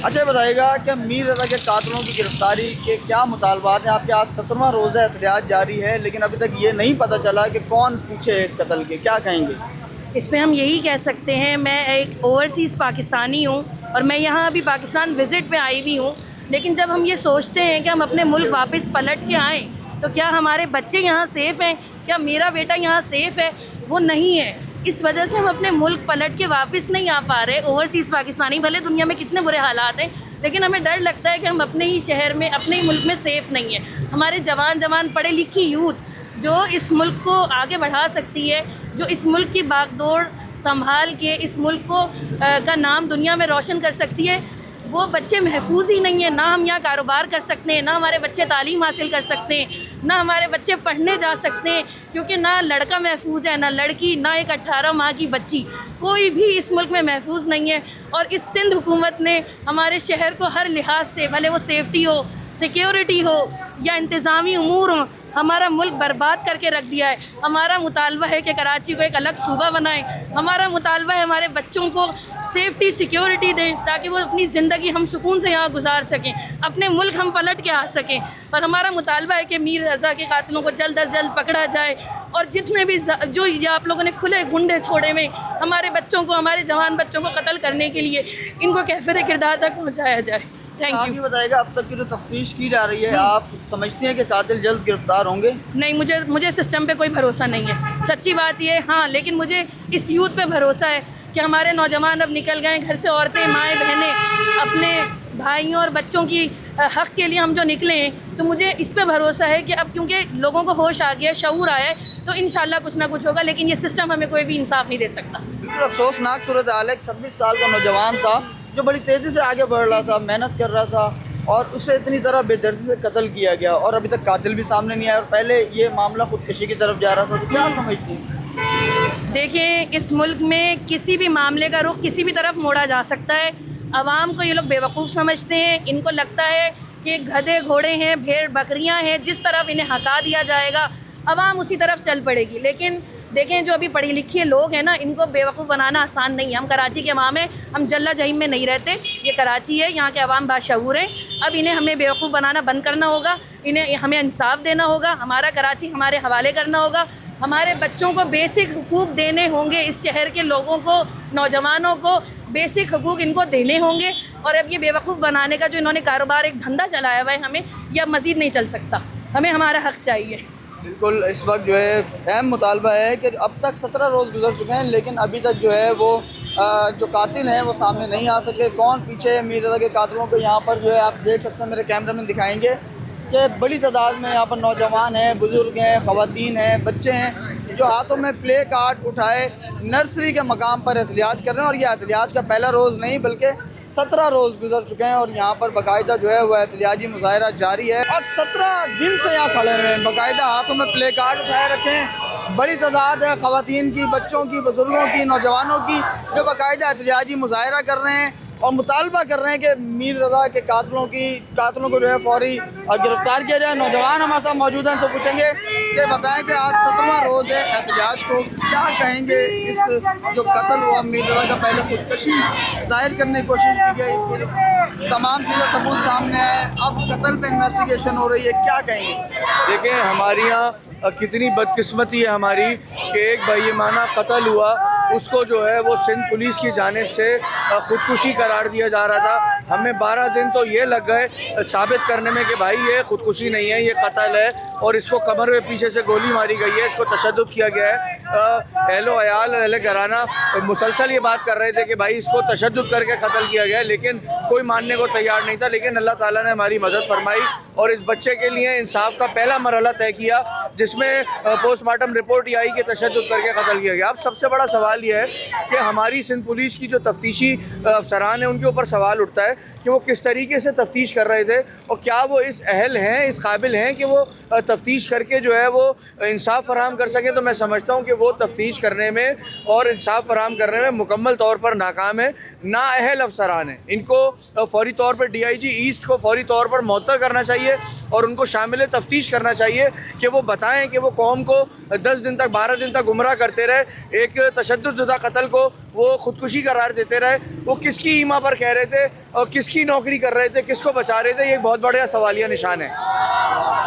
اچھا بتائیے گا کہ میر رضا کے قاتلوں کی گرفتاری کے کیا مطالبات ہیں؟ آپ کے آج 17واں روزہ احتجاج جاری ہے، لیکن ابھی تک یہ نہیں پتہ چلا کہ کون پیچھے ہے اس قتل کے، کیا کہیں گے؟ اس پہ ہم یہی کہہ سکتے ہیں، میں ایک اوورسیز پاکستانی ہوں اور میں یہاں ابھی پاکستان وزٹ پہ آئی ہوئی ہوں، لیکن جب ہم یہ سوچتے ہیں کہ ہم اپنے ملک واپس پلٹ کے آئیں تو کیا ہمارے بچے یہاں سیف ہیں، کیا میرا بیٹا یہاں سیف ہے؟ وہ نہیں ہے۔ اس وجہ سے ہم اپنے ملک پلٹ کے واپس نہیں آ پا رہے۔ اوورسیز پاکستانی بھلے دنیا میں کتنے برے حالات ہیں، لیکن ہمیں ڈر لگتا ہے کہ ہم اپنے ہی شہر میں، اپنے ہی ملک میں سیف نہیں ہیں۔ ہمارے جوان پڑھے لکھی یوتھ جو اس ملک کو آگے بڑھا سکتی ہے، جو اس ملک کی باغ دوڑ سنبھال کے اس ملک کو کا نام دنیا میں روشن کر سکتی ہے، وہ بچے محفوظ ہی نہیں ہیں۔ نہ ہم یہاں کاروبار کر سکتے ہیں، نہ ہمارے بچے تعلیم حاصل کر سکتے ہیں، نہ ہمارے بچے پڑھنے جا سکتے ہیں، کیونکہ نہ لڑکا محفوظ ہے، نہ لڑکی، نہ ایک 18 ماہ کی بچی، کوئی بھی اس ملک میں محفوظ نہیں ہے۔ اور اس سندھ حکومت نے ہمارے شہر کو ہر لحاظ سے، بھلے وہ سیفٹی ہو، سیکیورٹی ہو یا انتظامی امور ہوں، ہمارا ملک برباد کر کے رکھ دیا ہے۔ ہمارا مطالبہ ہے کہ کراچی کو ایک الگ صوبہ بنائیں، ہمارا مطالبہ ہے ہمارے بچوں کو سیفٹی سیکیورٹی دیں تاکہ وہ اپنی زندگی ہم سکون سے یہاں گزار سکیں، اپنے ملک ہم پلٹ کے آ سکیں۔ اور ہمارا مطالبہ ہے کہ میر رضا کے قاتلوں کو جلد از جلد پکڑا جائے، اور جتنے بھی جو یہ آپ لوگوں نے کھلے گنڈے چھوڑے ہوئے ہمارے بچوں کو، ہمارے جوان بچوں کو قتل کرنے کے لیے، ان کو کیفر کردار تک پہنچایا جائے۔ تھینک آپ یو۔ یہ بتائیے گا اب تک کی جو تفتیش کی جا رہی ہے، آپ سمجھتے ہیں کہ قاتل جلد گرفتار ہوں گے؟ نہیں، مجھے سسٹم پہ کوئی بھروسہ نہیں ہے، سچی بات یہ ہے۔ ہاں، لیکن مجھے اس یوتھ پہ بھروسہ ہے کہ ہمارے نوجوان اب نکل گئے گھر سے، عورتیں، مائیں، بہنیں، اپنے بھائیوں اور بچوں کی حق کے لیے ہم جو نکلے ہیں، تو مجھے اس پہ بھروسہ ہے کہ اب کیونکہ لوگوں کو ہوش آ گیا، شعور آیا ہے، تو انشاءاللہ کچھ نہ کچھ ہوگا، لیکن یہ سسٹم ہمیں کوئی بھی انصاف نہیں دے سکتا۔ بالکل افسوسناک صورتحال ہے۔ 26 سال کا نوجوان تھا جو بڑی تیزی سے آگے بڑھ رہا تھا، محنت کر رہا تھا، اور اسے اتنی طرح بے دردی سے قتل کیا گیا، اور ابھی تک قاتل بھی سامنے نہیں آیا، اور پہلے یہ معاملہ خودکشی کی طرف جا رہا تھا۔ تو کیا سمجھتی ہیں؟ دیکھیں، اس ملک میں کسی بھی معاملے کا رخ کسی بھی طرف موڑا جا سکتا ہے۔ عوام کو یہ لوگ بیوقوف سمجھتے ہیں، ان کو لگتا ہے کہ گدھے گھوڑے ہیں، بھیڑ بکریاں ہیں، جس طرف انہیں ہٹا دیا جائے گا عوام اسی طرف چل پڑے گی۔ لیکن دیکھیں، جو ابھی پڑھی لکھی لوگ ہیں نا، ان کو بیوقوف بنانا آسان نہیں ہے۔ ہم کراچی کے عوام ہیں، ہم جلا جہیم میں نہیں رہتے، یہ کراچی ہے، یہاں کے عوام باشعور ہیں۔ اب انہیں ہمیں بیوقوف بنانا بند کرنا ہوگا، ہمیں انصاف دینا ہوگا، ہمارا کراچی ہمارے حوالے کرنا ہوگا، ہمارے بچوں کو بیسک حقوق دینے ہوں گے، اس شہر کے لوگوں کو، نوجوانوں کو بیسک حقوق ان کو دینے ہوں گے۔ اور اب یہ بیوقوف بنانے کا جو انہوں نے کاروبار ایک دھندا چلایا ہوا ہے، ہمیں یہ اب مزید نہیں چل سکتا، ہمیں ہمارا حق چاہیے۔ بالکل، اس وقت جو ہے اہم مطالبہ ہے کہ اب تک 17 روز گزر چکے ہیں، لیکن ابھی تک جو ہے وہ جو قاتل ہیں وہ سامنے نہیں آ سکے۔ کون پیچھے ہے میر رضا کے قاتلوں کو؟ یہاں پر جو ہے آپ دیکھ سکتے ہیں، میرے کیمرہ مین دکھائیں گے کہ بڑی تعداد میں یہاں پر نوجوان ہیں، بزرگ ہیں، خواتین ہیں، بچے ہیں، جو ہاتھوں میں پلے کارڈ اٹھائے نرسری کے مقام پر احتجاج کر رہے ہیں۔ اور یہ احتجاج کا پہلا روز نہیں بلکہ 17 روز گزر چکے ہیں، اور یہاں پر باقاعدہ جو ہے وہ احتجاجی مظاہرہ جاری ہے، اور 17 دن سے یہاں کھڑے ہوئے ہیں، باقاعدہ ہاتھوں میں پلے کارڈ اٹھائے رکھے ہیں۔ بڑی تعداد ہے خواتین کی، بچوں کی، بزرگوں کی، نوجوانوں کی، جو باقاعدہ احتجاجی مظاہرہ کر رہے ہیں اور مطالبہ کر رہے ہیں کہ میر رضا کے قاتلوں کو جو ہے فوری گرفتار کیا جائے۔ نوجوان ہمارے ساتھ موجود ہیں، ان سے پوچھیں گے کہ بتائیں کہ آج 17واں روز ہے احتجاج کو، کیا کہیں گے اس جو قتل ہوا میر رضا کا؟ پہلے خودکشی ظاہر کرنے کی کوشش کی گئی، پھر تمام چیزیں ثبوت سامنے آئے، اب قتل پہ انویسٹیگیشن ہو رہی ہے، کیا کہیں گے؟ دیکھیں، ہمارے یہاں کتنی بدقسمتی ہے ہماری کہ ایک بے ایمانہ قتل ہوا، اس کو جو ہے وہ سندھ پولیس کی جانب سے خودکشی قرار دیا جا رہا تھا۔ ہمیں 12 دن تو یہ لگ گئے ثابت کرنے میں کہ بھائی یہ خودکشی نہیں ہے، یہ قتل ہے، اور اس کو کمر میں پیچھے سے گولی ماری گئی ہے، اس کو تشدد کیا گیا ہے۔ اہل و عیال، اہل گھرانہ مسلسل یہ بات کر رہے تھے کہ بھائی اس کو تشدد کر کے قتل کیا گیا ہے، لیکن کوئی ماننے کو تیار نہیں تھا۔ لیکن اللہ تعالیٰ نے ہماری مدد فرمائی اور اس بچے کے لیے انصاف کا پہلا مرحلہ طے کیا، جس میں پوسٹ مارٹم رپورٹ یہ آئی کہ تشدد کر کے قتل کیا گیا۔ اب سب سے بڑا سوال یہ ہے کہ ہماری سندھ پولیس کی جو تفتیشی افسران ہیں، ان کے اوپر سوال اٹھتا ہے کہ وہ کس طریقے سے تفتیش کر رہے تھے، اور کیا وہ اس اہل ہیں، اس قابل ہیں کہ وہ تفتیش کر کے جو ہے وہ انصاف فراہم کر سکیں؟ تو میں سمجھتا ہوں کہ وہ تفتیش کرنے میں اور انصاف فراہم کرنے میں مکمل طور پر ناکام ہے۔ نااہل افسران ہیں، ان کو فوری طور پر DIG ایسٹ کو فوری طور پر معطل کرنا چاہیے اور ان کو شامل تفتیش کرنا چاہیے کہ وہ بتائیں بجائے کہ وہ قوم کو 10 دن تک 12 دن تک گمراہ کرتے رہے, ایک تشدد زدہ قتل کو وہ خودکشی قرار دیتے رہے, وہ کس کی ایما پر کہہ رہے تھے اور کس کی نوکری کر رہے تھے, کس کو بچا رہے تھے, یہ بہت بڑا سوالیہ نشان ہے.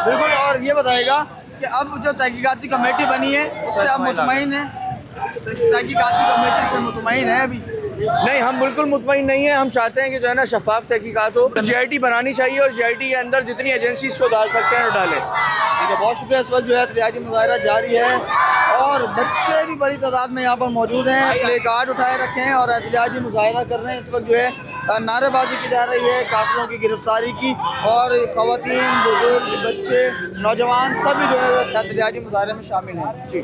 بالکل. اور یہ بتائے گا کہ اب جو تحقیقاتی کمیٹی بنی ہے اس سے آپ مطمئن ہیں؟ تحقیقاتی کمیٹی سے مطمئن ہیں ابھی؟ نہیں, ہم بالکل مطمئن نہیں ہیں. ہم چاہتے ہیں کہ جو ہے نا شفاف تحقیقات ہو. جی آئی ٹی بنانی چاہیے اور جی آئی ٹی کے اندر جتنی ایجنسیز کو ڈال سکتے ہیں وہ ڈالیں. ٹھیک ہے, بہت شکریہ. اس وقت جو ہے احتجاجی مظاہرہ جاری ہے اور بچے بھی بڑی تعداد میں یہاں پر موجود ہیں, پلے کارڈ اٹھائے رکھے ہیں اور احتجاجی مظاہرہ کر رہے ہیں. اس وقت جو ہے نعرے بازی کی جا رہی ہے قاتلوں کی گرفتاری کی, اور خواتین, بزرگ, بچے, نوجوان سبھی جو ہے وہ احتجاجی مظاہرے میں شامل ہیں. جی.